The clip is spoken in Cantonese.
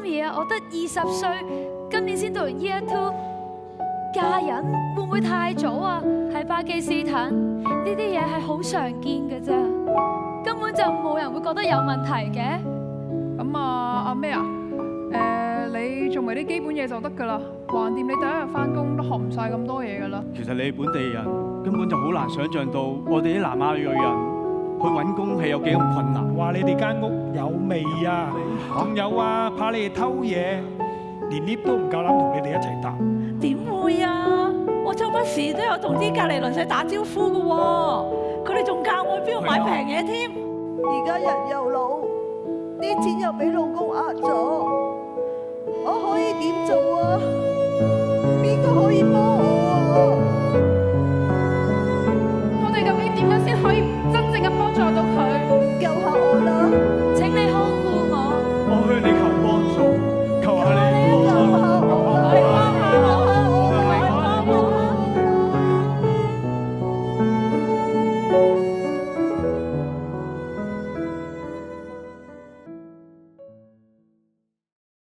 咪啊，我得20歲，今年先讀完 Year 2，嫁人會唔會太早啊？喺巴基斯坦呢啲嘢係好常見嘅啫，根本就冇人會覺得有問題嘅。咁阿咩啊？你做埋啲基本嘢就得㗎啦。橫掂你第一日翻工都學唔晒咁多嘢㗎啦。其實你本地人根本就好難想像到，我哋啲南亞裔人去揾工係有幾咁困難。話你哋間屋有味啊，仲有啊，怕你哋偷嘢，連 lift 都唔夠膽同你哋一齊搭。點會啊？我周不時都有同啲隔離鄰舍打招呼㗎喎，佢哋仲教我邊度買平嘢添。而家人又老，啲錢又俾老公呃咗，我可以點做啊？邊個可以幫我啊？我哋究竟點樣先可以真正嘅幫助到佢？救下我